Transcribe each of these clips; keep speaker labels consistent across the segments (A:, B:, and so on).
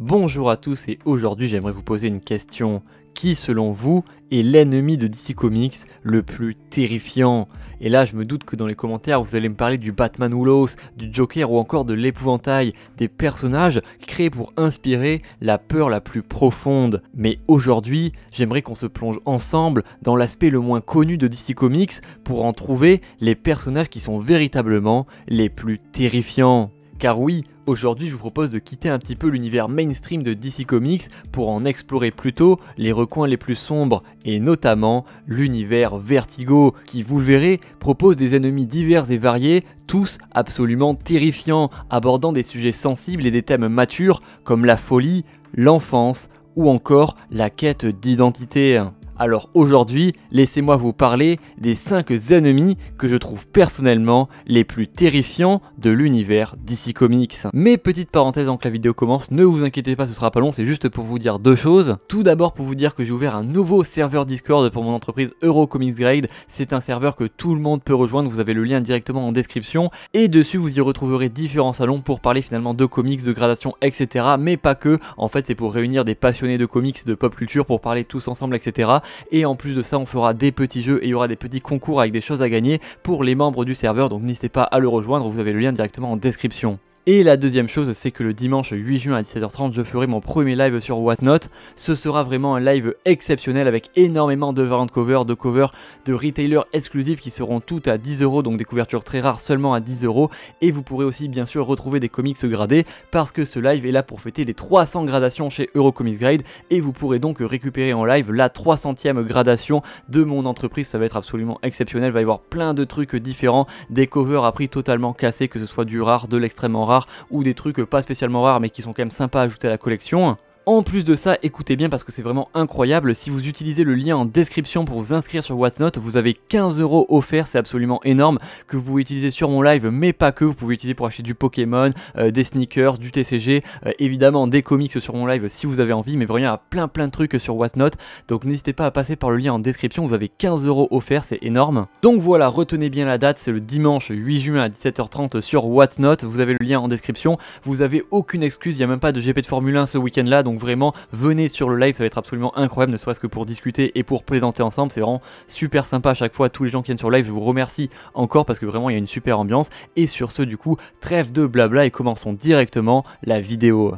A: Bonjour à tous et aujourd'hui j'aimerais vous poser une question. Qui selon vous est l'ennemi de DC Comics le plus terrifiant? Et là je me doute que dans les commentaires vous allez me parler du Batman Who du Joker ou encore de l'épouvantail, des personnages créés pour inspirer la peur la plus profonde. Mais aujourd'hui j'aimerais qu'on se plonge ensemble dans l'aspect le moins connu de DC Comics pour en trouver les personnages qui sont véritablement les plus terrifiants. Car oui, aujourd'hui je vous propose de quitter un petit peu l'univers mainstream de DC Comics pour en explorer plutôt les recoins les plus sombres et notamment l'univers Vertigo qui, vous le verrez, propose des ennemis divers et variés, tous absolument terrifiants, abordant des sujets sensibles et des thèmes matures comme la folie, l'enfance ou encore la quête d'identité. Alors aujourd'hui, laissez-moi vous parler des 5 ennemis que je trouve personnellement les plus terrifiants de l'univers DC Comics. Mais petite parenthèse avant que la vidéo commence, ne vous inquiétez pas, ce sera pas long, c'est juste pour vous dire deux choses. Tout d'abord pour vous dire que j'ai ouvert un nouveau serveur Discord pour mon entreprise Eurocomicsgrade. C'est un serveur que tout le monde peut rejoindre, vous avez le lien directement en description. Et dessus vous y retrouverez différents salons pour parler finalement de comics, de gradation, etc. Mais pas que, en fait c'est pour réunir des passionnés de comics, de pop culture, pour parler tous ensemble, etc. Et en plus de ça on fera des petits jeux et il y aura des petits concours avec des choses à gagner pour les membres du serveur, donc n'hésitez pas à le rejoindre, vous avez le lien directement en description. Et la deuxième chose, c'est que le dimanche 8 juin à 17h30, je ferai mon premier live sur Whatnot. Ce sera vraiment un live exceptionnel avec énormément de variantes covers, de retailers exclusifs qui seront toutes à 10€, donc des couvertures très rares seulement à 10€. Et vous pourrez aussi bien sûr retrouver des comics gradés parce que ce live est là pour fêter les 300 gradations chez Eurocomicsgrade. Et vous pourrez donc récupérer en live la 300e gradation de mon entreprise. Ça va être absolument exceptionnel, il va y avoir plein de trucs différents, des covers à prix totalement cassés, que ce soit du rare, de l'extrêmement rare, ou des trucs pas spécialement rares mais qui sont quand même sympas à ajouter à la collection. En plus de ça, écoutez bien parce que c'est vraiment incroyable, si vous utilisez le lien en description pour vous inscrire sur Whatnot, vous avez 15€ offerts, c'est absolument énorme, que vous pouvez utiliser sur mon live, mais pas que, vous pouvez utiliser pour acheter du Pokémon, des sneakers, du TCG, évidemment des comics sur mon live si vous avez envie, mais vraiment il y a plein de trucs sur Whatnot, donc n'hésitez pas à passer par le lien en description, vous avez 15€ offerts, c'est énorme. Donc voilà, retenez bien la date, c'est le dimanche 8 juin à 17h30 sur Whatnot, vous avez le lien en description, vous avez aucune excuse, il n'y a même pas de GP de Formule 1 ce week-end là, donc vraiment venez sur le live, ça va être absolument incroyable, ne serait-ce que pour discuter et pour plaisanter ensemble, c'est vraiment super sympa à chaque fois, tous les gens qui viennent sur le live, je vous remercie encore parce que vraiment il y a une super ambiance. Et sur ce du coup, trêve de blabla et commençons directement la vidéo.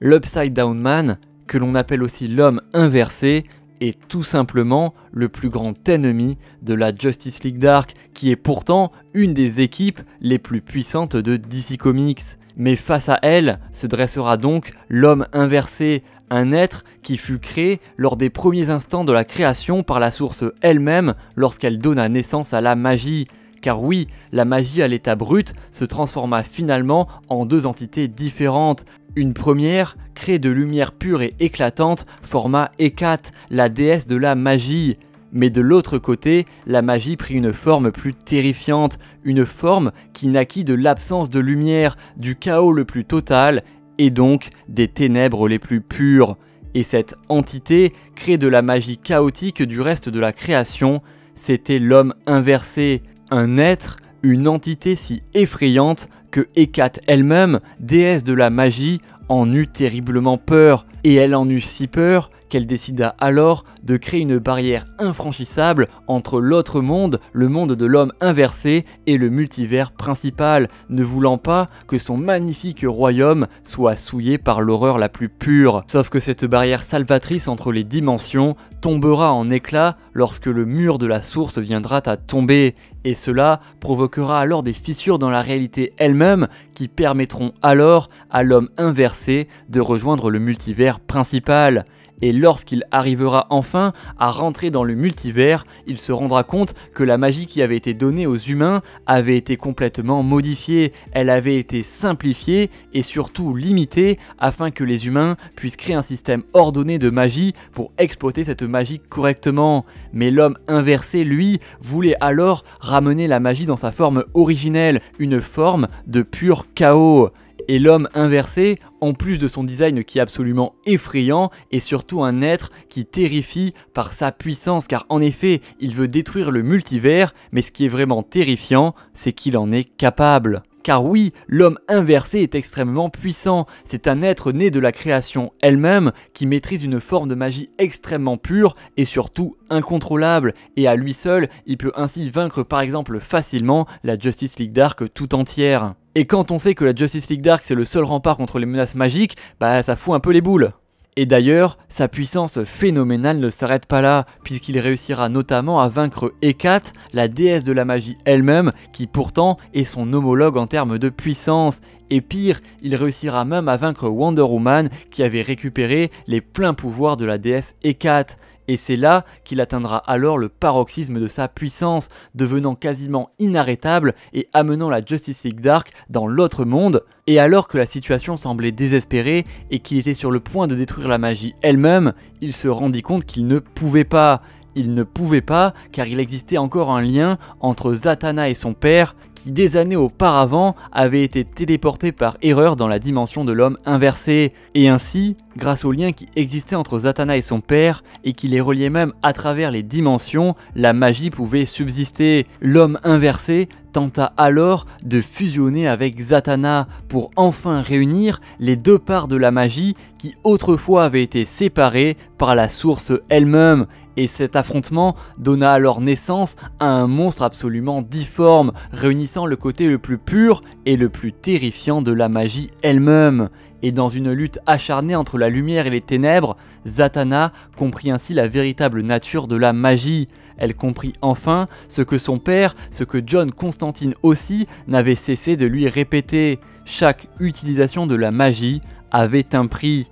A: L'Upside Down Man, que l'on appelle aussi l'homme inversé, est tout simplement le plus grand ennemi de la Justice League Dark, qui est pourtant une des équipes les plus puissantes de DC Comics. Mais face à elle se dressera donc l'homme inversé, un être qui fut créé lors des premiers instants de la création par la source elle-même lorsqu'elle donna naissance à la magie. Car oui, la magie à l'état brut se transforma finalement en deux entités différentes. Une première, créée de lumière pure et éclatante, forma Hécate, la déesse de la magie. Mais de l'autre côté, la magie prit une forme plus terrifiante, une forme qui naquit de l'absence de lumière, du chaos le plus total, et donc des ténèbres les plus pures. Et cette entité, créée de la magie chaotique du reste de la création, c'était l'homme inversé, un être, une entité si effrayante que Hécate elle-même, déesse de la magie, en eut terriblement peur, et elle en eut si peur qu'elle décida alors de créer une barrière infranchissable entre l'autre monde, le monde de l'homme inversé, et le multivers principal, ne voulant pas que son magnifique royaume soit souillé par l'horreur la plus pure. Sauf que cette barrière salvatrice entre les dimensions tombera en éclats lorsque le mur de la source viendra à tomber, et cela provoquera alors des fissures dans la réalité elle-même qui permettront alors à l'homme inversé de rejoindre le multivers principal. Et lorsqu'il arrivera enfin à rentrer dans le multivers, il se rendra compte que la magie qui avait été donnée aux humains avait été complètement modifiée, elle avait été simplifiée et surtout limitée afin que les humains puissent créer un système ordonné de magie pour exploiter cette magie correctement. Mais l'homme inversé, lui, voulait alors ramener la magie dans sa forme originelle, une forme de pur chaos. Et l'homme inversé, en plus de son design qui est absolument effrayant, est surtout un être qui terrifie par sa puissance, car en effet, il veut détruire le multivers, mais ce qui est vraiment terrifiant, c'est qu'il en est capable. Car oui, l'homme inversé est extrêmement puissant, c'est un être né de la création elle-même qui maîtrise une forme de magie extrêmement pure et surtout incontrôlable, et à lui seul, il peut ainsi vaincre par exemple facilement la Justice League Dark tout entière. Et quand on sait que la Justice League Dark c'est le seul rempart contre les menaces magiques, bah ça fout un peu les boules. Et d'ailleurs, sa puissance phénoménale ne s'arrête pas là, puisqu'il réussira notamment à vaincre Hécate, la déesse de la magie elle-même, qui pourtant est son homologue en termes de puissance. Et pire, il réussira même à vaincre Wonder Woman, qui avait récupéré les pleins pouvoirs de la déesse Hécate. Et c'est là qu'il atteindra alors le paroxysme de sa puissance, devenant quasiment inarrêtable et amenant la Justice League Dark dans l'autre monde. Et alors que la situation semblait désespérée et qu'il était sur le point de détruire la magie elle-même, il se rendit compte qu'il ne pouvait pas. Il ne pouvait pas car il existait encore un lien entre Zatanna et son père qui des années auparavant avait été téléporté par erreur dans la dimension de l'homme inversé. Et ainsi, grâce au lien qui existait entre Zatanna et son père et qui les reliait même à travers les dimensions, la magie pouvait subsister. L'homme inversé tenta alors de fusionner avec Zatanna pour enfin réunir les deux parts de la magie qui autrefois avaient été séparées par la source elle-même. Et cet affrontement donna alors naissance à un monstre absolument difforme, réunissant le côté le plus pur et le plus terrifiant de la magie elle-même. Et dans une lutte acharnée entre la lumière et les ténèbres, Zatanna comprit ainsi la véritable nature de la magie. Elle comprit enfin ce que son père, ce que John Constantine aussi, n'avait cessé de lui répéter. Chaque utilisation de la magie avait un prix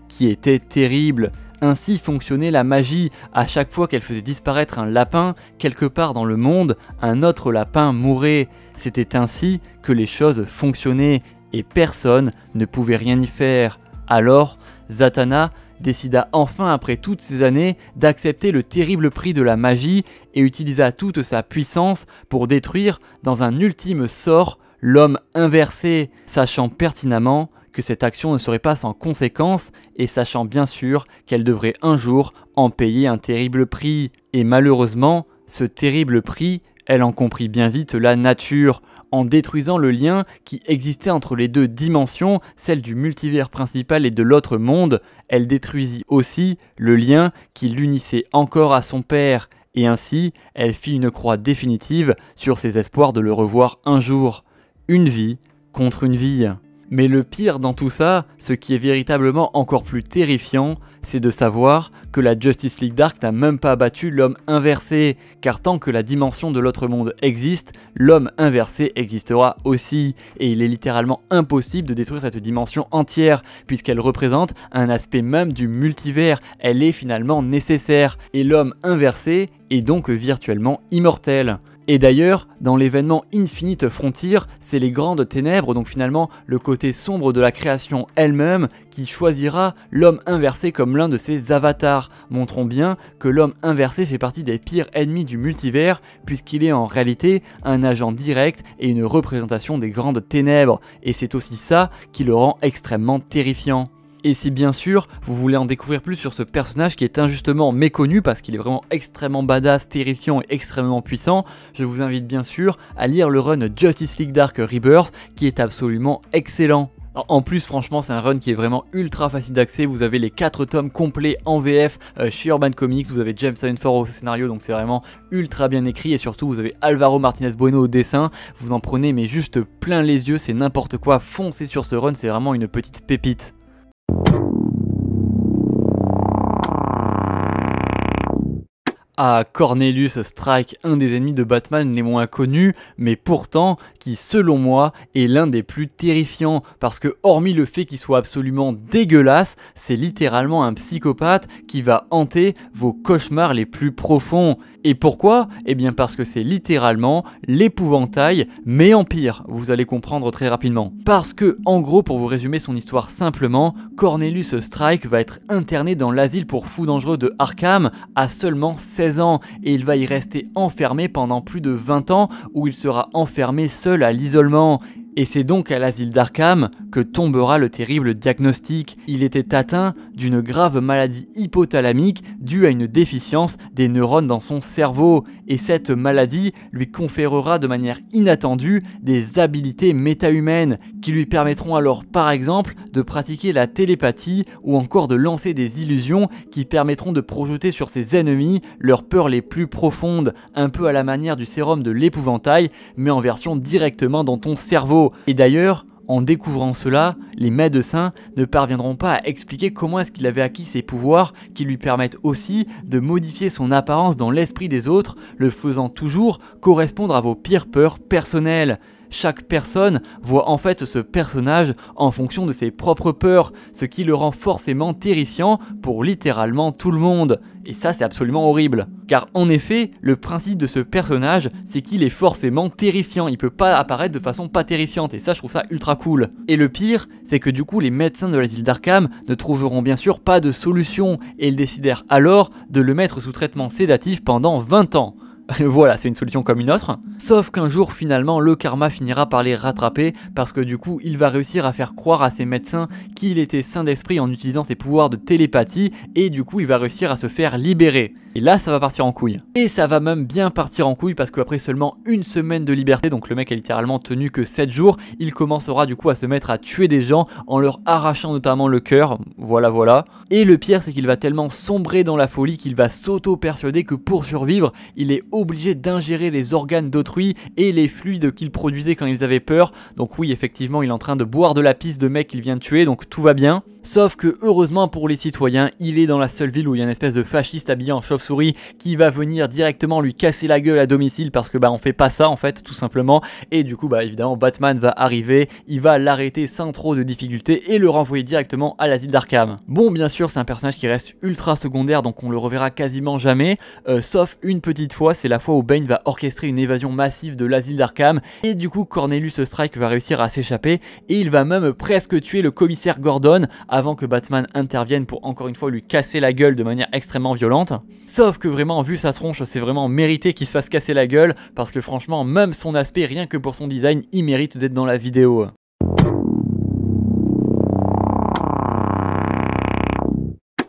A: qui était terrible. Ainsi fonctionnait la magie, à chaque fois qu'elle faisait disparaître un lapin, quelque part dans le monde, un autre lapin mourait. C'était ainsi que les choses fonctionnaient, et personne ne pouvait rien y faire. Alors, Zatanna décida enfin après toutes ces années d'accepter le terrible prix de la magie et utilisa toute sa puissance pour détruire dans un ultime sort l'homme inversé, sachant pertinemment que cette action ne serait pas sans conséquence et sachant bien sûr qu'elle devrait un jour en payer un terrible prix. Et malheureusement, ce terrible prix, elle en comprit bien vite la nature. En détruisant le lien qui existait entre les deux dimensions, celle du multivers principal et de l'autre monde, elle détruisit aussi le lien qui l'unissait encore à son père. Et ainsi, elle fit une croix définitive sur ses espoirs de le revoir un jour. Une vie contre une vie. Mais le pire dans tout ça, ce qui est véritablement encore plus terrifiant, c'est de savoir que la Justice League Dark n'a même pas battu l'homme inversé, car tant que la dimension de l'autre monde existe, l'homme inversé existera aussi, et il est littéralement impossible de détruire cette dimension entière, puisqu'elle représente un aspect même du multivers, elle est finalement nécessaire, et l'homme inversé est donc virtuellement immortel. Et d'ailleurs, dans l'événement Infinite Frontier, c'est les grandes ténèbres, donc finalement le côté sombre de la création elle-même, qui choisira l'homme inversé comme l'un de ses avatars, montrant bien que l'homme inversé fait partie des pires ennemis du multivers, puisqu'il est en réalité un agent direct et une représentation des grandes ténèbres, et c'est aussi ça qui le rend extrêmement terrifiant. Et si bien sûr vous voulez en découvrir plus sur ce personnage qui est injustement méconnu parce qu'il est vraiment extrêmement badass, terrifiant et extrêmement puissant, je vous invite bien sûr à lire le run Justice League Dark Rebirth qui est absolument excellent. En plus franchement c'est un run qui est vraiment ultra facile d'accès, vous avez les 4 tomes complets en VF chez Urban Comics, vous avez James Tynion au scénario donc c'est vraiment ultra bien écrit et surtout vous avez Alvaro Martinez Bueno au dessin, vous en prenez mais juste plein les yeux, c'est n'importe quoi, foncez sur ce run, c'est vraiment une petite pépite. Ah, Cornelius Strike, un des ennemis de Batman les moins connus, mais pourtant qui selon moi est l'un des plus terrifiants, parce que hormis le fait qu'il soit absolument dégueulasse, c'est littéralement un psychopathe qui va hanter vos cauchemars les plus profonds. Et pourquoi ? Eh bien parce que c'est littéralement l'épouvantail, mais en pire, vous allez comprendre très rapidement. Parce que, en gros, pour vous résumer son histoire simplement, Cornelius Strike va être interné dans l'asile pour fous dangereux de Arkham à seulement 16 ans, et il va y rester enfermé pendant plus de 20 ans, où il sera enfermé seul à l'isolement. Et c'est donc à l'asile d'Arkham que tombera le terrible diagnostic. Il était atteint d'une grave maladie hypothalamique due à une déficience des neurones dans son cerveau. Et cette maladie lui conférera de manière inattendue des habilités méta-humaines qui lui permettront alors par exemple de pratiquer la télépathie ou encore de lancer des illusions qui permettront de projeter sur ses ennemis leurs peurs les plus profondes, un peu à la manière du sérum de l'épouvantail, mais en version directement dans ton cerveau. Et d'ailleurs, en découvrant cela, les médecins ne parviendront pas à expliquer comment est-ce qu'il avait acquis ces pouvoirs qui lui permettent aussi de modifier son apparence dans l'esprit des autres, le faisant toujours correspondre à vos pires peurs personnelles. Chaque personne voit en fait ce personnage en fonction de ses propres peurs, ce qui le rend forcément terrifiant pour littéralement tout le monde. Et ça, c'est absolument horrible. Car en effet, le principe de ce personnage, c'est qu'il est forcément terrifiant. Il peut pas apparaître de façon pas terrifiante. Et ça, je trouve ça ultra cool. Et le pire, c'est que du coup, les médecins de l'asile d'Arkham ne trouveront bien sûr pas de solution. Et ils décidèrent alors de le mettre sous traitement sédatif pendant 20 ans. Voilà, c'est une solution comme une autre. Sauf qu'un jour, finalement, le karma finira par les rattraper parce que du coup, il va réussir à faire croire à ses médecins qu'il était sain d'esprit en utilisant ses pouvoirs de télépathie et du coup, il va réussir à se faire libérer. Et là, ça va partir en couille. Et ça va même bien partir en couille parce qu'après seulement une semaine de liberté, donc le mec a littéralement tenu que 7 jours, il commencera du coup à se mettre à tuer des gens en leur arrachant notamment le cœur. Voilà. Et le pire, c'est qu'il va tellement sombrer dans la folie qu'il va s'auto-persuader que pour survivre, il est obligé d'ingérer les organes d'autrui et les fluides qu'ils produisaient quand ils avaient peur. Donc oui, effectivement, il est en train de boire de la pisse de mec qu'il vient de tuer, donc tout va bien. Sauf que heureusement pour les citoyens, il est dans la seule ville où il y a une espèce de fasciste habillé en chauve-souris qui va venir directement lui casser la gueule à domicile parce que on fait pas ça en fait tout simplement. Et du coup évidemment Batman va arriver, il va l'arrêter sans trop de difficultés et le renvoyer directement à l'asile d'Arkham. Bon, bien sûr c'est un personnage qui reste ultra secondaire donc on le reverra quasiment jamais, sauf une petite fois, c'est la fois où Bane va orchestrer une évasion massive de l'asile d'Arkham et du coup Cornelius Strike va réussir à s'échapper et il va même presque tuer le commissaire Gordon avant que Batman intervienne pour encore une fois lui casser la gueule de manière extrêmement violente. Sauf que vraiment, vu sa tronche, c'est vraiment mérité qu'il se fasse casser la gueule, parce que franchement, même son aspect, rien que pour son design, il mérite d'être dans la vidéo.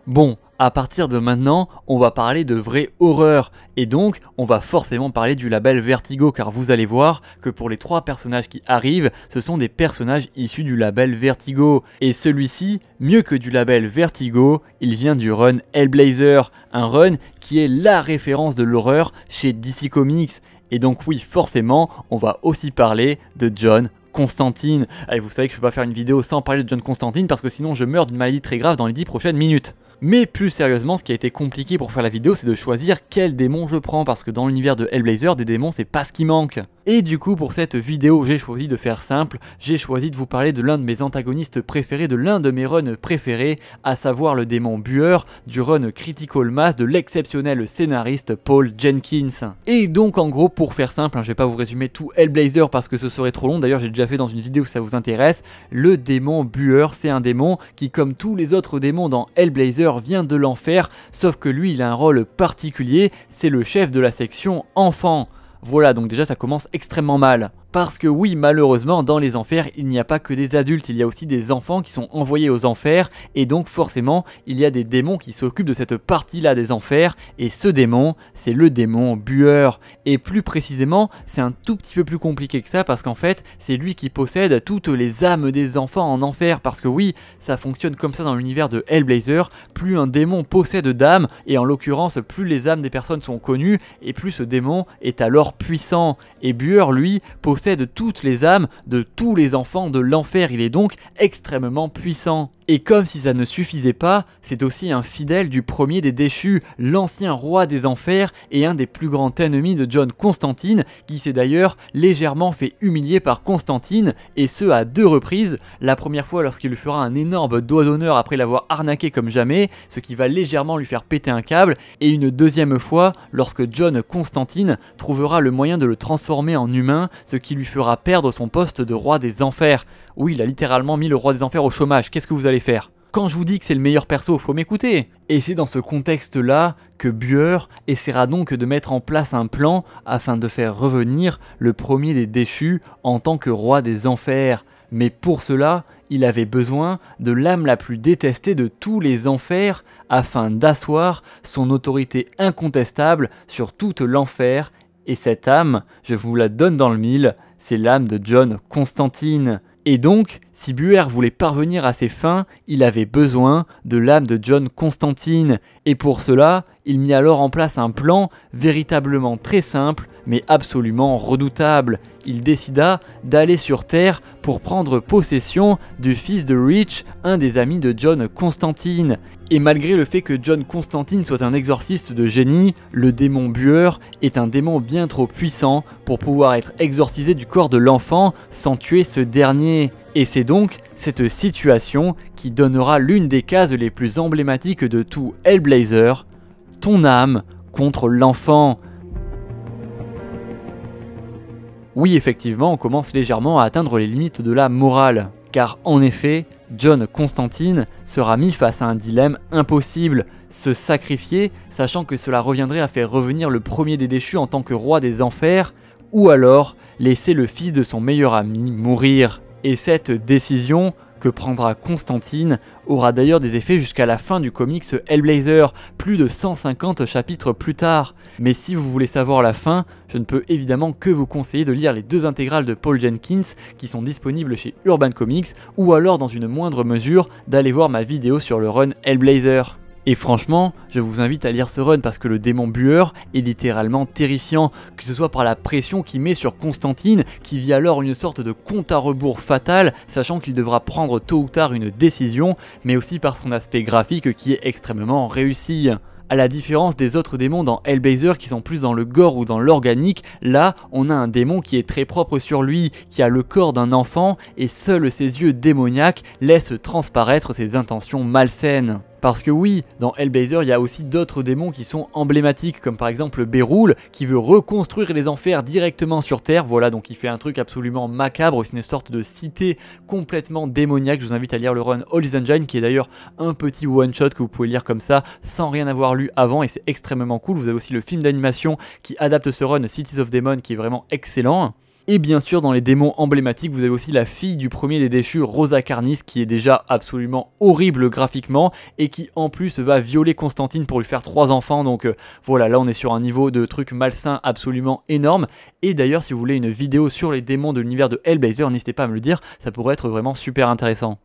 A: Bon, à partir de maintenant, on va parler de vraie horreur, et donc on va forcément parler du label Vertigo, car vous allez voir que pour les 3 personnages qui arrivent, ce sont des personnages issus du label Vertigo, et celui-ci, mieux que du label Vertigo, il vient du run Hellblazer, un run qui est la référence de l'horreur chez DC Comics, et donc oui, forcément, on va aussi parler de John Constantine. Allez, vous savez que je peux pas faire une vidéo sans parler de John Constantine, parce que sinon je meurs d'une maladie très grave dans les 10 prochaines minutes. Mais plus sérieusement, ce qui a été compliqué pour faire la vidéo, c'est de choisir quel démon je prends, parce que dans l'univers de Hellblazer, des démons c'est pas ce qui manque. Et du coup pour cette vidéo, j'ai choisi de faire simple, j'ai choisi de vous parler de l'un de mes antagonistes préférés, de l'un de mes runs préférés, à savoir le démon bueur du run Critical Mass de l'exceptionnel scénariste Paul Jenkins. Et donc en gros, pour faire simple, je vais pas vous résumer tout Hellblazer parce que ce serait trop long, d'ailleurs j'ai déjà fait dans une vidéo si ça vous intéresse, le démon bueur, c'est un démon qui comme tous les autres démons dans Hellblazer vient de l'enfer, sauf que lui il a un rôle particulier, c'est le chef de la section enfant. Voilà, donc déjà ça commence extrêmement mal. Parce que oui, malheureusement, dans les enfers, il n'y a pas que des adultes, il y a aussi des enfants qui sont envoyés aux enfers, et donc forcément, il y a des démons qui s'occupent de cette partie-là des enfers, et ce démon, c'est le démon bueur. Et plus précisément, c'est un tout petit peu plus compliqué que ça, parce qu'en fait, c'est lui qui possède toutes les âmes des enfants en enfer, parce que oui, ça fonctionne comme ça dans l'univers de Hellblazer, plus un démon possède d'âmes, et en l'occurrence, plus les âmes des personnes sont connues, et plus ce démon est alors puissant. Et bueur, lui, possède toutes les âmes de tous les enfants de l'enfer, il est donc extrêmement puissant. Et comme si ça ne suffisait pas, c'est aussi un fidèle du premier des déchus, l'ancien roi des enfers et un des plus grands ennemis de John Constantine, qui s'est d'ailleurs légèrement fait humilier par Constantine, et ce à 2 reprises, la première fois lorsqu'il lui fera un énorme doigt d'honneur après l'avoir arnaqué comme jamais, ce qui va légèrement lui faire péter un câble, et une deuxième fois lorsque John Constantine trouvera le moyen de le transformer en humain, ce qui lui fera perdre son poste de roi des enfers. Oui, il a littéralement mis le roi des enfers au chômage, qu'est-ce que vous allez faire ? quand je vous dis que c'est le meilleur perso, faut m'écouter. Et c'est dans ce contexte-là que Buer essaiera donc de mettre en place un plan afin de faire revenir le premier des déchus en tant que roi des enfers. Mais pour cela, il avait besoin de l'âme la plus détestée de tous les enfers afin d'asseoir son autorité incontestable sur toute l'enfer. Et cette âme, je vous la donne dans le mille, c'est l'âme de John Constantine. Et donc, si Buer voulait parvenir à ses fins, il avait besoin de l'âme de John Constantine. Et pour cela, il mit alors en place un plan véritablement très simple, mais absolument redoutable. Il décida d'aller sur Terre pour prendre possession du fils de Reach, un des amis de John Constantine. Et malgré le fait que John Constantine soit un exorciste de génie, le démon Buer est un démon bien trop puissant pour pouvoir être exorcisé du corps de l'enfant sans tuer ce dernier. Et c'est donc cette situation qui donnera l'une des cases les plus emblématiques de tout Hellblazer, ton âme contre l'enfant. Oui, effectivement, on commence légèrement à atteindre les limites de la morale, car en effet, John Constantine sera mis face à un dilemme impossible, se sacrifier, sachant que cela reviendrait à faire revenir le premier des déchus en tant que roi des enfers, ou alors laisser le fils de son meilleur ami mourir. Et cette décision que prendra Constantine aura d'ailleurs des effets jusqu'à la fin du comics Hellblazer, plus de 150 chapitres plus tard. Mais si vous voulez savoir la fin, je ne peux évidemment que vous conseiller de lire les 2 intégrales de Paul Jenkins qui sont disponibles chez Urban Comics, ou alors dans une moindre mesure d'aller voir ma vidéo sur le run Hellblazer. Et franchement, je vous invite à lire ce run parce que le démon Buer est littéralement terrifiant, que ce soit par la pression qu'il met sur Constantine, qui vit alors une sorte de compte à rebours fatal, sachant qu'il devra prendre tôt ou tard une décision, mais aussi par son aspect graphique qui est extrêmement réussi. À la différence des autres démons dans Hellblazer qui sont plus dans le gore ou dans l'organique, là on a un démon qui est très propre sur lui, qui a le corps d'un enfant et seuls ses yeux démoniaques laissent transparaître ses intentions malsaines. Parce que oui, dans Hellblazer, il y a aussi d'autres démons qui sont emblématiques, comme par exemple Beroul, qui veut reconstruire les enfers directement sur Terre. Voilà, donc il fait un truc absolument macabre, c'est une sorte de cité complètement démoniaque. Je vous invite à lire le run All is Engine, qui est d'ailleurs un petit one-shot que vous pouvez lire comme ça, sans rien avoir lu avant, et c'est extrêmement cool. Vous avez aussi le film d'animation qui adapte ce run, Cities of Demons, qui est vraiment excellent. Et bien sûr, dans les démons emblématiques, vous avez aussi la fille du premier des déchus, Rosa Carnis, qui est déjà absolument horrible graphiquement et qui en plus va violer Constantine pour lui faire 3 enfants. Donc voilà, là on est sur un niveau de truc malsain absolument énorme. Et d'ailleurs, si vous voulez une vidéo sur les démons de l'univers de Hellblazer, n'hésitez pas à me le dire, ça pourrait être vraiment super intéressant.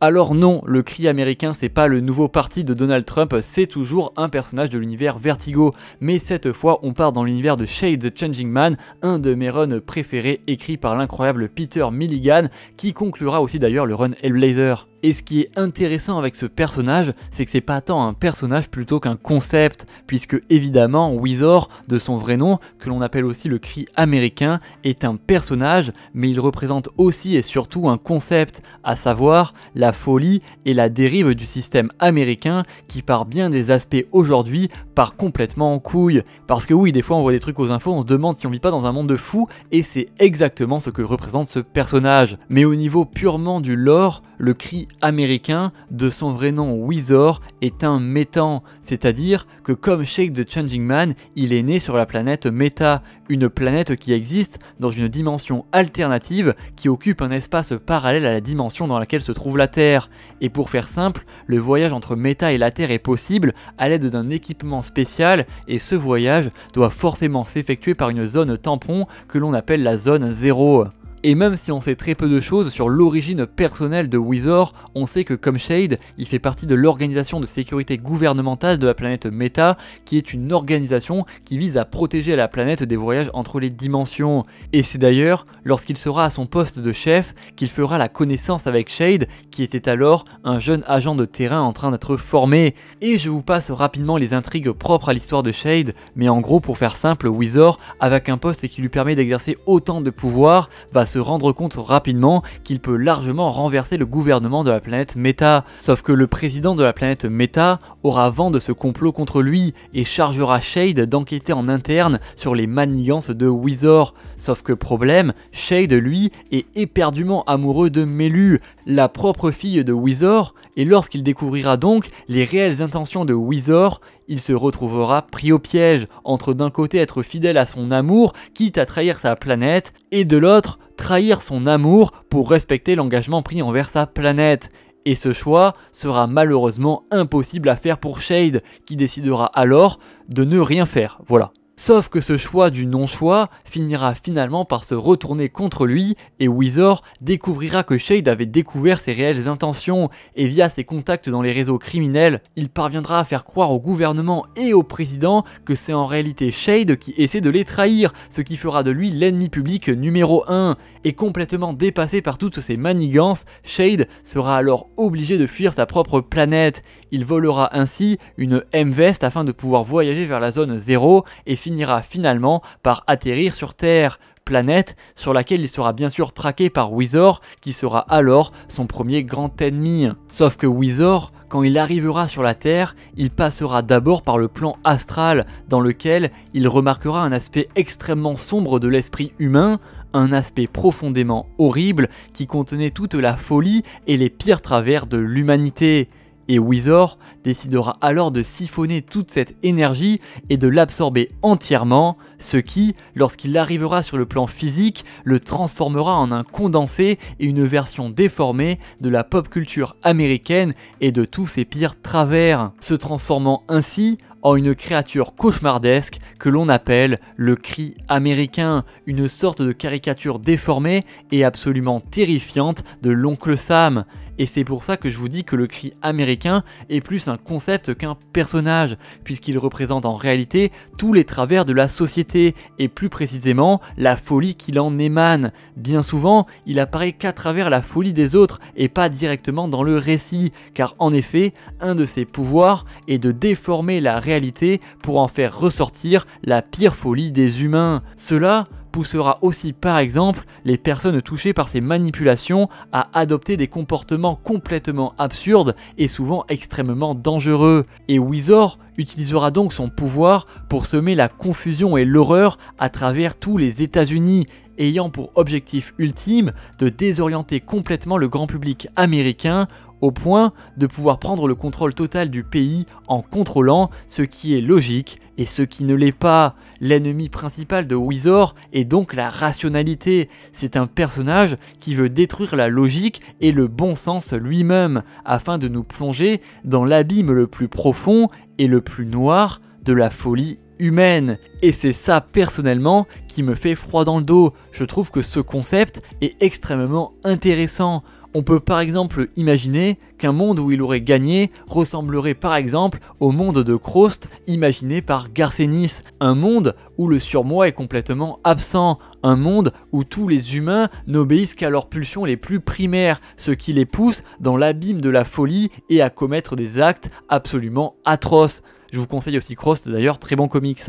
A: Alors non, le cri américain c'est pas le nouveau parti de Donald Trump, c'est toujours un personnage de l'univers Vertigo. Mais cette fois on part dans l'univers de Shade the Changing Man, un de mes runs préférés écrit par l'incroyable Peter Milligan, qui conclura aussi d'ailleurs le run Hellblazer. Et ce qui est intéressant avec ce personnage, c'est que c'est pas tant un personnage plutôt qu'un concept, puisque évidemment Wizor, de son vrai nom, que l'on appelle aussi le cri américain, est un personnage, mais il représente aussi et surtout un concept, à savoir la folie et la dérive du système américain qui par bien des aspects aujourd'hui part complètement en couille. Parce que oui, des fois on voit des trucs aux infos, on se demande si on vit pas dans un monde de fous, et c'est exactement ce que représente ce personnage. Mais au niveau purement du lore, le cri américain, de son vrai nom Wizor, est un métan, c'est-à-dire que comme Shade the Changing Man, il est né sur la planète Meta, une planète qui existe dans une dimension alternative qui occupe un espace parallèle à la dimension dans laquelle se trouve la Terre. Et pour faire simple, le voyage entre Meta et la Terre est possible à l'aide d'un équipement spécial, et ce voyage doit forcément s'effectuer par une zone tampon que l'on appelle la zone 0. Et même si on sait très peu de choses sur l'origine personnelle de Wizor, on sait que comme Shade, il fait partie de l'organisation de sécurité gouvernementale de la planète Meta, qui est une organisation qui vise à protéger la planète des voyages entre les dimensions. Et c'est d'ailleurs lorsqu'il sera à son poste de chef qu'il fera la connaissance avec Shade, qui était alors un jeune agent de terrain en train d'être formé. Et je vous passe rapidement les intrigues propres à l'histoire de Shade, mais en gros pour faire simple, Wizor, avec un poste qui lui permet d'exercer autant de pouvoir, va se rendre compte rapidement qu'il peut largement renverser le gouvernement de la planète Meta. Sauf que le président de la planète Meta aura vent de ce complot contre lui et chargera Shade d'enquêter en interne sur les manigances de Wizor. Sauf que problème, Shade lui est éperdument amoureux de Melu, la propre fille de Wizor, et lorsqu'il découvrira donc les réelles intentions de Wizor, il se retrouvera pris au piège, entre d'un côté être fidèle à son amour, quitte à trahir sa planète, et de l'autre, trahir son amour pour respecter l'engagement pris envers sa planète. Et ce choix sera malheureusement impossible à faire pour Shade, qui décidera alors de ne rien faire, voilà. Sauf que ce choix du non-choix finira finalement par se retourner contre lui et Wizor découvrira que Shade avait découvert ses réelles intentions et via ses contacts dans les réseaux criminels, il parviendra à faire croire au gouvernement et au président que c'est en réalité Shade qui essaie de les trahir, ce qui fera de lui l'ennemi public numéro 1. Et complètement dépassé par toutes ces manigances, Shade sera alors obligé de fuir sa propre planète. Il volera ainsi une M-Vest afin de pouvoir voyager vers la zone 0 et finira finalement par atterrir sur Terre, planète sur laquelle il sera bien sûr traqué par Wizor qui sera alors son premier grand ennemi. Sauf que Wizor, quand il arrivera sur la Terre, il passera d'abord par le plan astral dans lequel il remarquera un aspect extrêmement sombre de l'esprit humain, un aspect profondément horrible qui contenait toute la folie et les pires travers de l'humanité. Et Wizor décidera alors de siphonner toute cette énergie et de l'absorber entièrement, ce qui, lorsqu'il arrivera sur le plan physique, le transformera en un condensé et une version déformée de la pop culture américaine et de tous ses pires travers, se transformant ainsi en une créature cauchemardesque que l'on appelle le cri américain, une sorte de caricature déformée et absolument terrifiante de l'oncle Sam. Et c'est pour ça que je vous dis que le cri américain est plus un concept qu'un personnage, puisqu'il représente en réalité tous les travers de la société, et plus précisément la folie qu'il en émane. Bien souvent, il apparaît qu'à travers la folie des autres, et pas directement dans le récit, car en effet, un de ses pouvoirs est de déformer la réalité pour en faire ressortir la pire folie des humains. Cela poussera aussi par exemple les personnes touchées par ces manipulations à adopter des comportements complètement absurdes et souvent extrêmement dangereux. Et Wizor utilisera donc son pouvoir pour semer la confusion et l'horreur à travers tous les États-Unis, ayant pour objectif ultime de désorienter complètement le grand public américain au point de pouvoir prendre le contrôle total du pays en contrôlant ce qui est logique et ce qui ne l'est pas. L'ennemi principal de Wizor est donc la rationalité. C'est un personnage qui veut détruire la logique et le bon sens lui-même afin de nous plonger dans l'abîme le plus profond et le plus noir de la folie humaine. Et c'est ça personnellement qui me fait froid dans le dos. Je trouve que ce concept est extrêmement intéressant. On peut par exemple imaginer qu'un monde où il aurait gagné ressemblerait par exemple au monde de Crost imaginé par Garcenis, un monde où le surmoi est complètement absent, un monde où tous les humains n'obéissent qu'à leurs pulsions les plus primaires, ce qui les pousse dans l'abîme de la folie et à commettre des actes absolument atroces. Je vous conseille aussi Crost d'ailleurs, très bon comics.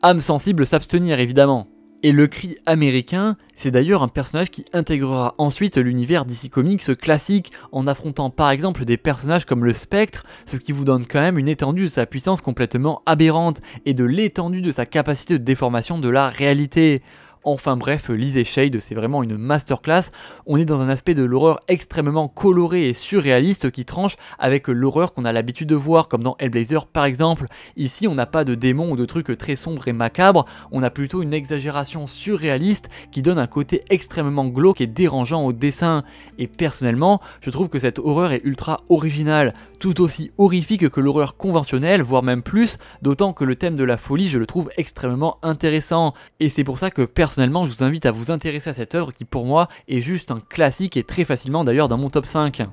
A: Âme sensible s'abstenir évidemment. Et le cri américain, c'est d'ailleurs un personnage qui intégrera ensuite l'univers DC Comics classique en affrontant par exemple des personnages comme le Spectre, ce qui vous donne quand même une étendue de sa puissance complètement aberrante et de l'étendue de sa capacité de déformation de la réalité. Enfin bref, lisez Shade, c'est vraiment une masterclass. On est dans un aspect de l'horreur extrêmement coloré et surréaliste qui tranche avec l'horreur qu'on a l'habitude de voir, comme dans Hellblazer par exemple. Ici, on n'a pas de démons ou de trucs très sombres et macabres, on a plutôt une exagération surréaliste qui donne un côté extrêmement glauque et dérangeant au dessin. Et personnellement, je trouve que cette horreur est ultra originale, tout aussi horrifique que l'horreur conventionnelle, voire même plus, d'autant que le thème de la folie, je le trouve extrêmement intéressant. Et c'est pour ça que personnellement, je vous invite à vous intéresser à cette œuvre qui pour moi est juste un classique et très facilement d'ailleurs dans mon top 5.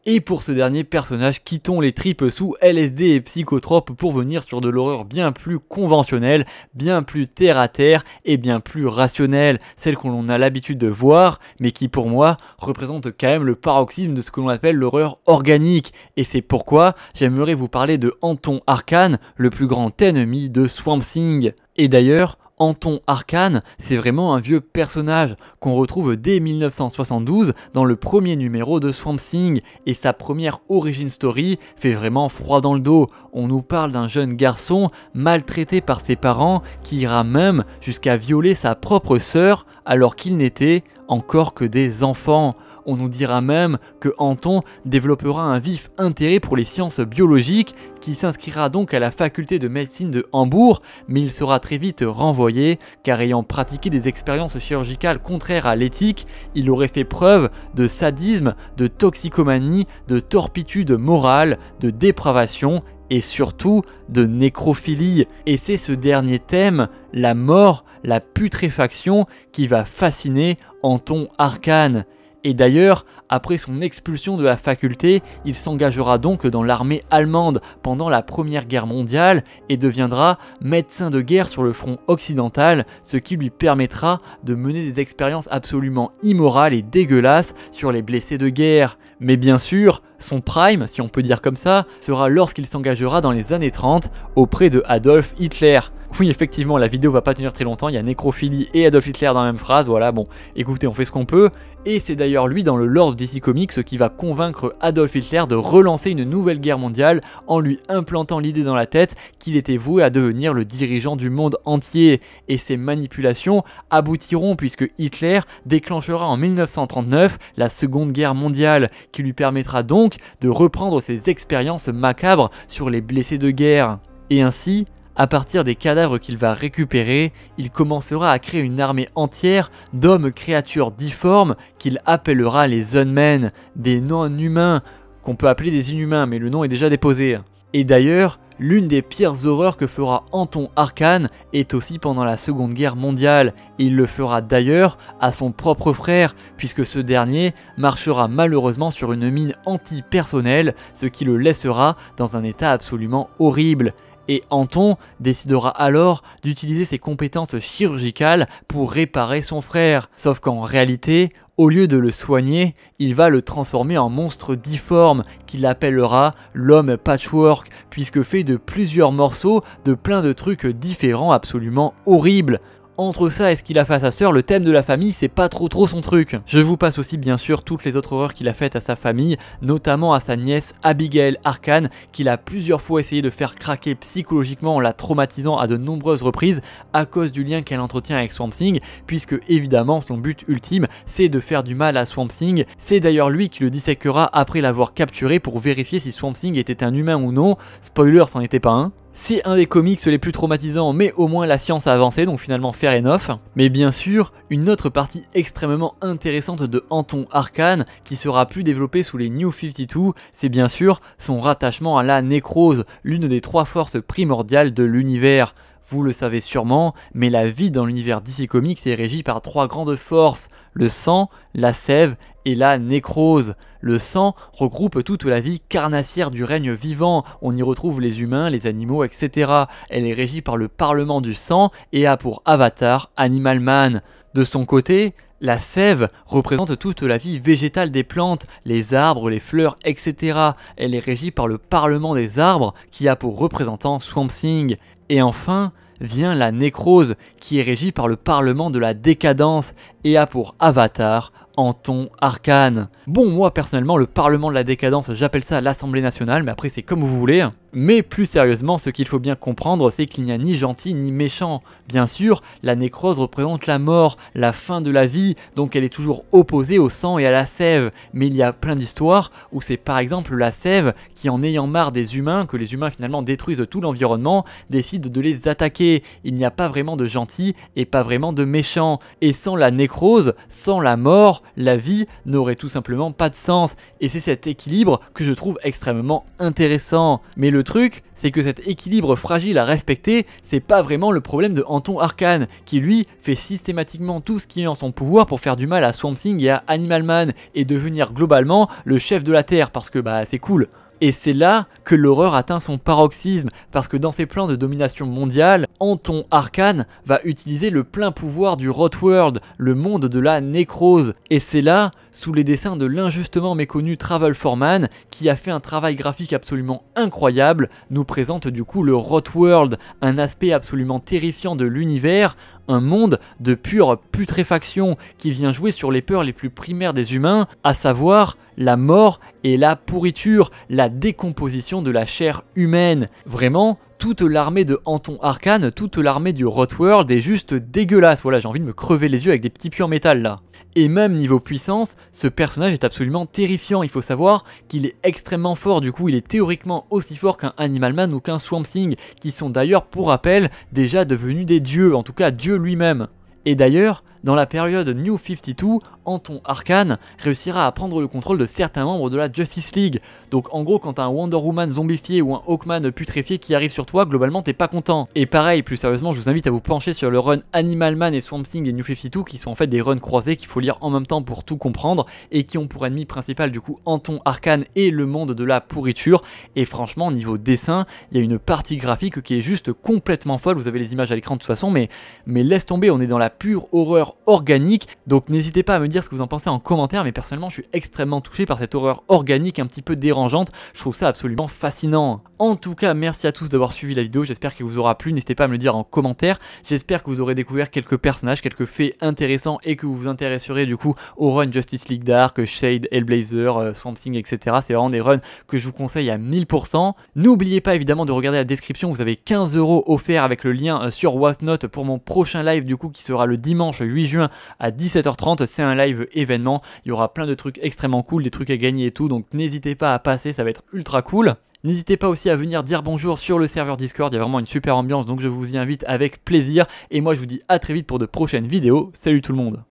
A: Et pour ce dernier personnage, quittons les tripes sous LSD et psychotropes pour venir sur de l'horreur bien plus conventionnelle, bien plus terre à terre et bien plus rationnelle, celle qu'on a l'habitude de voir, mais qui pour moi représente quand même le paroxysme de ce que l'on appelle l'horreur organique. Et c'est pourquoi j'aimerais vous parler de Anton Arcane, le plus grand ennemi de Swamp Thing. Et d'ailleurs, Anton Arcane, c'est vraiment un vieux personnage qu'on retrouve dès 1972 dans le premier numéro de Swamp Thing, et sa première origin story fait vraiment froid dans le dos. On nous parle d'un jeune garçon maltraité par ses parents qui ira même jusqu'à violer sa propre sœur alors qu'ils n'étaient encore que des enfants. On nous dira même que Anton développera un vif intérêt pour les sciences biologiques, qui s'inscrira donc à la faculté de médecine de Hambourg, mais il sera très vite renvoyé car ayant pratiqué des expériences chirurgicales contraires à l'éthique, il aurait fait preuve de sadisme, de toxicomanie, de torpitude morale, de dépravation et surtout de nécrophilie. Et c'est ce dernier thème, la mort, la putréfaction, qui va fasciner Anton Arcane. Et d'ailleurs, après son expulsion de la faculté, il s'engagera donc dans l'armée allemande pendant la Première Guerre mondiale et deviendra médecin de guerre sur le front occidental, ce qui lui permettra de mener des expériences absolument immorales et dégueulasses sur les blessés de guerre. Mais bien sûr, son prime, si on peut dire comme ça, sera lorsqu'il s'engagera dans les années 30 auprès de Adolf Hitler. Oui, effectivement, la vidéo va pas tenir très longtemps, il y a nécrophilie et Adolf Hitler dans la même phrase, voilà, bon, écoutez, on fait ce qu'on peut, et c'est d'ailleurs lui dans le lore de DC Comics qui va convaincre Adolf Hitler de relancer une nouvelle guerre mondiale en lui implantant l'idée dans la tête qu'il était voué à devenir le dirigeant du monde entier, et ces manipulations aboutiront puisque Hitler déclenchera en 1939 la Seconde Guerre mondiale, qui lui permettra donc de reprendre ses expériences macabres sur les blessés de guerre. Et ainsi, à partir des cadavres qu'il va récupérer, il commencera à créer une armée entière d'hommes créatures difformes qu'il appellera les Unmen, des non-humains, qu'on peut appeler des inhumains, mais le nom est déjà déposé. Et d'ailleurs, l'une des pires horreurs que fera Anton Arcane est aussi pendant la Seconde Guerre mondiale, et il le fera d'ailleurs à son propre frère, puisque ce dernier marchera malheureusement sur une mine antipersonnelle, ce qui le laissera dans un état absolument horrible. Et Anton décidera alors d'utiliser ses compétences chirurgicales pour réparer son frère. Sauf qu'en réalité, au lieu de le soigner, il va le transformer en monstre difforme qu'il appellera l'homme patchwork, puisque fait de plusieurs morceaux de plein de trucs différents absolument horribles. Entre ça et ce qu'il a fait à sa sœur, le thème de la famille, c'est pas trop son truc. Je vous passe aussi bien sûr toutes les autres horreurs qu'il a faites à sa famille, notamment à sa nièce Abigail Arcane, qu'il a plusieurs fois essayé de faire craquer psychologiquement en la traumatisant à de nombreuses reprises à cause du lien qu'elle entretient avec Swamp Thing, puisque évidemment son but ultime c'est de faire du mal à Swamp Thing. C'est d'ailleurs lui qui le disséquera après l'avoir capturé pour vérifier si Swamp Thing était un humain ou non. Spoiler, c'en était pas un. C'est un des comics les plus traumatisants, mais au moins la science a avancé, donc finalement fair enough. Mais bien sûr, une autre partie extrêmement intéressante de Anton Arcane, qui sera plus développée sous les New 52, c'est bien sûr son rattachement à la nécrose, l'une des trois forces primordiales de l'univers. Vous le savez sûrement, mais la vie dans l'univers DC Comics est régie par trois grandes forces, le sang, la sève et la nécrose. Le sang regroupe toute la vie carnassière du règne vivant, on y retrouve les humains, les animaux, etc. Elle est régie par le Parlement du sang et a pour avatar Animal Man. De son côté, la sève représente toute la vie végétale des plantes, les arbres, les fleurs, etc. Elle est régie par le Parlement des arbres qui a pour représentant Swamp Thing. Et enfin, vient la nécrose qui est régie par le Parlement de la décadence et a pour avatar Anton Arcane. Bon, moi personnellement, le Parlement de la décadence, j'appelle ça l'Assemblée nationale, mais après c'est comme vous voulez. Mais plus sérieusement, ce qu'il faut bien comprendre, c'est qu'il n'y a ni gentil ni méchant. Bien sûr, la nécrose représente la mort, la fin de la vie, donc elle est toujours opposée au sang et à la sève. Mais il y a plein d'histoires où c'est par exemple la sève qui, en ayant marre des humains, que les humains finalement détruisent tout l'environnement, décide de les attaquer. Il n'y a pas vraiment de gentil et pas vraiment de méchant. Et sans la nécrose, sans la mort, la vie n'aurait tout simplement pas de sens. Et c'est cet équilibre que je trouve extrêmement intéressant. Mais le truc, c'est que cet équilibre fragile à respecter, c'est pas vraiment le problème de Anton Arcane, qui lui fait systématiquement tout ce qui est en son pouvoir pour faire du mal à Swamp Thing et à Animal Man, et devenir globalement le chef de la Terre, parce que bah c'est cool. Et c'est là que l'horreur atteint son paroxysme, parce que dans ses plans de domination mondiale, Anton Arcane va utiliser le plein pouvoir du Rot World, le monde de la nécrose. Et c'est là sous les dessins de l'injustement méconnu Travel Foreman, qui a fait un travail graphique absolument incroyable, nous présente du coup le Rot World, un aspect absolument terrifiant de l'univers, un monde de pure putréfaction qui vient jouer sur les peurs les plus primaires des humains, à savoir la mort et la pourriture, la décomposition de la chair humaine. Vraiment, toute l'armée de Anton Arcane, toute l'armée du Rot World est juste dégueulasse. Voilà, j'ai envie de me crever les yeux avec des petits pieux en métal là. Et même niveau puissance, ce personnage est absolument terrifiant. Il faut savoir qu'il est extrêmement fort, du coup il est théoriquement aussi fort qu'un Animal Man ou qu'un Swamp Thing, qui sont d'ailleurs, pour rappel, déjà devenus des dieux, en tout cas Dieu lui-même. Et d'ailleurs, dans la période New 52, Anton Arcane réussira à prendre le contrôle de certains membres de la Justice League. Donc en gros, quand t'as un Wonder Woman zombifié ou un Hawkman putréfié qui arrive sur toi, globalement t'es pas content. Et pareil, plus sérieusement, je vous invite à vous pencher sur le run Animal Man et Swamp Thing et New 52, qui sont en fait des runs croisés qu'il faut lire en même temps pour tout comprendre, et qui ont pour ennemi principal du coup Anton Arcane et le monde de la pourriture. Et franchement, niveau dessin, il y a une partie graphique qui est juste complètement folle. Vous avez les images à l'écran de toute façon, mais laisse tomber, on est dans la pure horreur organique. Donc n'hésitez pas à me dire ce que vous en pensez en commentaire, mais personnellement je suis extrêmement touché par cette horreur organique un petit peu dérangeante. Je trouve ça absolument fascinant. En tout cas, merci à tous d'avoir suivi la vidéo, j'espère qu'elle vous aura plu, n'hésitez pas à me le dire en commentaire. J'espère que vous aurez découvert quelques personnages, quelques faits intéressants, et que vous vous intéresserez du coup au run Justice League Dark, Shade, Hellblazer, Swamp Thing, etc. C'est vraiment des runs que je vous conseille à 1000%. N'oubliez pas évidemment de regarder la description, vous avez 15 € offerts avec le lien sur Whatnot pour mon prochain live du coup qui sera le dimanche 8 juin à 17h30. C'est un live événement, il y aura plein de trucs extrêmement cool, des trucs à gagner et tout, donc n'hésitez pas à passer, ça va être ultra cool. N'hésitez pas aussi à venir dire bonjour sur le serveur Discord, il y a vraiment une super ambiance, donc je vous y invite avec plaisir. Et moi je vous dis à très vite pour de prochaines vidéos. Salut tout le monde!